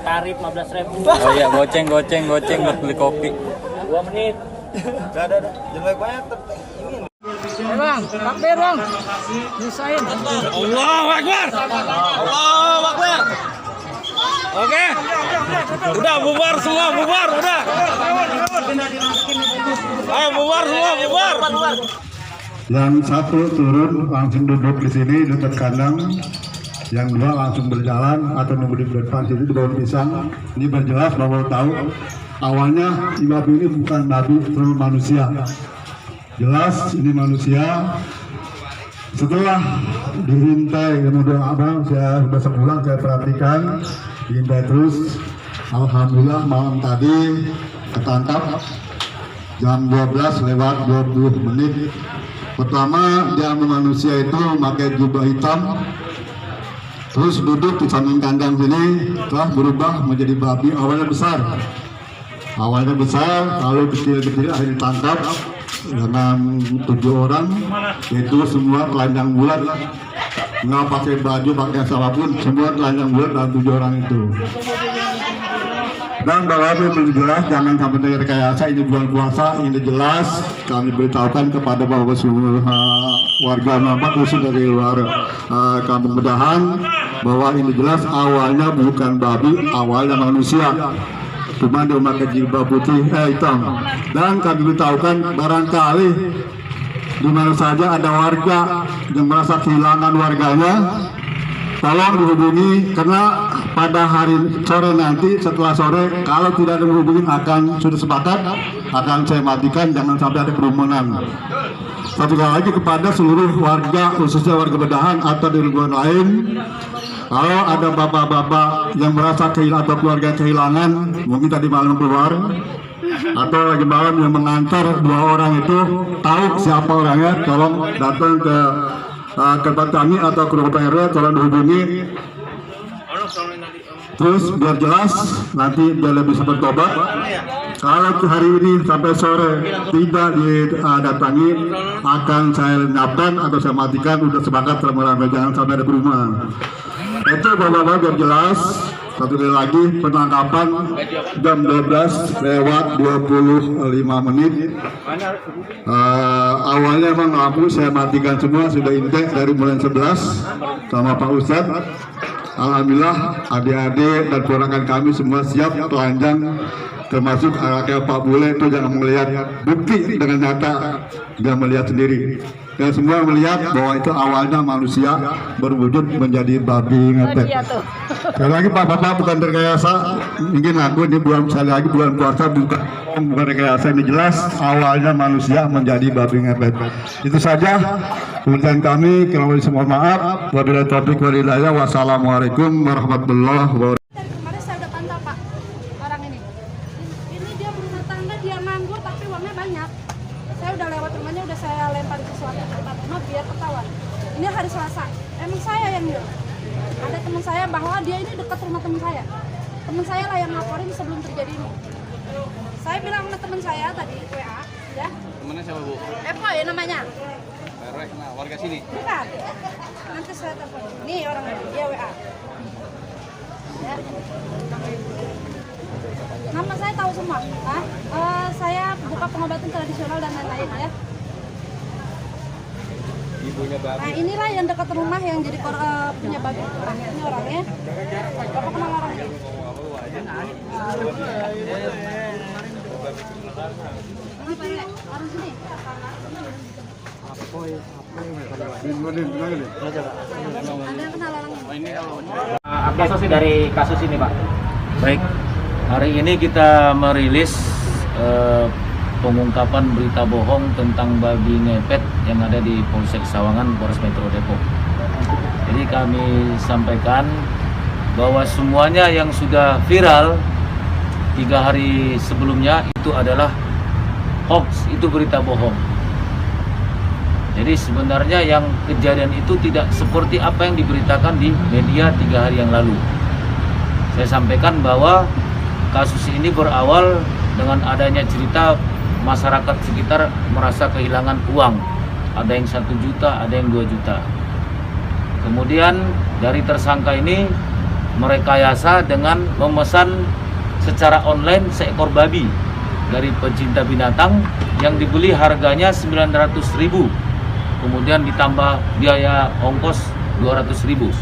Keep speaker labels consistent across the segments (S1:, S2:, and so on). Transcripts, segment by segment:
S1: Tarif 15.000.
S2: Oh iya, goceng buat beli kopi.
S1: 2 menit.
S3: Udah. Jelek banyak.
S4: Bang, takbir bang. Nisain.
S2: Allahu Akbar. Allahu Akbar. Oke. Udah bubar semua, bubar udah. Ayo bubar semua, bubar.
S5: Yang satu turun langsung duduk di sini dekat kandang. Yang dua langsung berjalan atau nunggu di depan situ di bawah pisang. Ini berjelas bahwa tahu awalnya babi ini bukan babi, itu manusia. Jelas ini manusia. Setelah diintai kemudian abang saya sudah sebulan saya perhatikan diintai terus. Alhamdulillah malam tadi ketangkap jam 12:20. Pertama dia manusia itu pakai jubah hitam, terus duduk di samping kandang sini, telah berubah menjadi babi. Awalnya besar, lalu kecil-kecil akhirnya ditangkap dengan 7 orang, itu semua telanjang bulat, nggak pakai baju, pakai apapun, semua telanjang bulat dalam 7 orang itu. Dan bahwa itu jelas, jangan sampai dari rekayasa, ini bulan puasa, ini jelas kami beritahukan kepada bahwa semua warga Nampak khusus dari luar Kampung Medahan bahwa ini jelas awalnya bukan babi, awalnya manusia. Cuma dia memakai jilbab putih hitam. Dan kami beritahukan barangkali di mana saja ada warga yang merasa kehilangan warganya, tolong dihubungi, karena pada hari sore nanti setelah sore kalau tidak ada menghubungi akan sudah sepakat akan saya matikan, jangan sampai ada kerumunan. Satu kali lagi kepada seluruh warga, khususnya warga Medahan atau di lingkungan lain, kalau ada bapak-bapak yang merasa kehilangan atau keluarga kehilangan, mungkin tadi malam keluar atau lagi malam yang mengantar 2 orang itu, tahu siapa orangnya, tolong datang ke tempat kami atau ke rumah PRW, tolong dihubungi. Terus biar jelas nanti dia lebih bisa bertobat. Kalau hari ini sampai sore tidak didatangi, akan saya lenyapkan atau saya matikan. Udah sepakat ramai-ramai, jangan sampai ada kerumunan. Itu bapak-bapak biar jelas. Satu kali lagi penangkapan jam 12:25. Awalnya emang lampu saya matikan semua, sudah intake dari mulai 11 sama Pak Ustadz. Alhamdulillah adik-adik dan ponakan kami semua siap telanjang, termasuk anaknya Pak Bule itu jangan melihat bukti dengan nyata, dia melihat sendiri. Dan semua melihat bahwa itu awalnya manusia berwujud menjadi babi ngepet. Sekali lagi Pak Bapak bukan rekayasa, mungkin aku ini bulan puasa bukan rekayasa, ini jelas awalnya manusia menjadi babi ngepet. Itu saja. Kemudian kami kalau semua maaf. Wabillahi taufiq wal hidayah. Wassalamualaikum warahmatullahi wabarakatuh.
S6: Kemarin saya udah pantau Pak, orang ini dia berumah tangga, dia nganggur tapi uangnya banyak. Saya udah lewat rumahnya, udah saya lempar sesuatu ke depan rumah biar ketahuan. Ini hari Selasa, emang saya yang nyuruh. Ada teman saya bahwa dia ini dekat rumah teman saya. Teman saya lah yang laporin sebelum terjadi ini. Saya bilang sama teman saya tadi WA, ya.
S2: Temennya siapa Bu?
S6: Epo ya namanya.
S2: Nah, warga sini.
S6: Bukan. Nanti saya telepon. Nih orang ini, dia WA. Ya. Nama saya tahu semua. Saya buka pengobatan tradisional dan lain-lain ya.
S2: Ibunya babi.
S6: Nah inilah yang dekat rumah yang jadi punya babi. Ini orangnya. Bapak kenal orangnya? Orang sini. Ada yang kenal orangnya?
S1: Update sih dari kasus ini Pak.
S2: Baik, hari ini kita merilis pengungkapan berita bohong tentang babi ngepet yang ada di Polsek Sawangan, Polres Metro Depok. Jadi kami sampaikan bahwa semuanya yang sudah viral 3 hari sebelumnya itu adalah hoax, itu berita bohong. Jadi sebenarnya yang kejadian itu tidak seperti apa yang diberitakan di media 3 hari yang lalu. Saya sampaikan bahwa kasus ini berawal dengan adanya cerita masyarakat sekitar merasa kehilangan uang. Ada yang 1 juta, ada yang 2 juta. Kemudian dari tersangka ini merekayasa dengan memesan secara online seekor babi dari pecinta binatang yang dibeli harganya 900.000, kemudian ditambah biaya ongkos 200.000.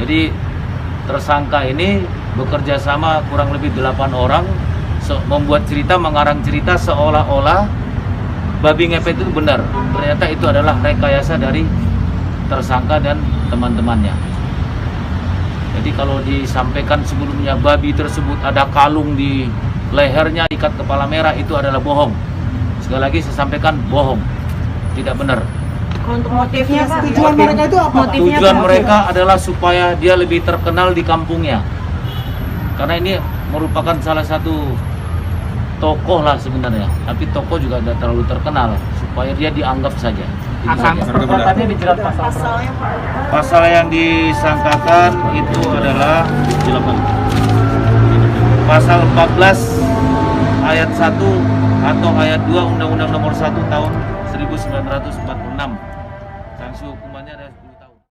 S2: Jadi tersangka ini bekerja sama kurang lebih 8 orang membuat cerita, mengarang cerita seolah-olah babi ngepet itu benar. Ternyata itu adalah rekayasa dari tersangka dan teman-temannya. Jadi kalau disampaikan sebelumnya babi tersebut ada kalung di lehernya, ikat kepala merah, itu adalah bohong. Sekali lagi saya sampaikan bohong, tidak benar.
S7: Untuk motifnya, tujuan mereka itu apa?
S2: Tujuan mereka adalah supaya dia lebih terkenal di kampungnya. Karena ini merupakan salah satu tokoh lah sebenarnya, tapi tokoh juga tidak terlalu terkenal, supaya dia dianggap saja.
S1: Perbuatannya dijerat pasal.
S2: Pasal yang disangkakan itu adalah pasal 14 ayat 1 atau ayat 2 Undang-Undang Nomor 1 tahun 1946. Sanksi hukumannya adalah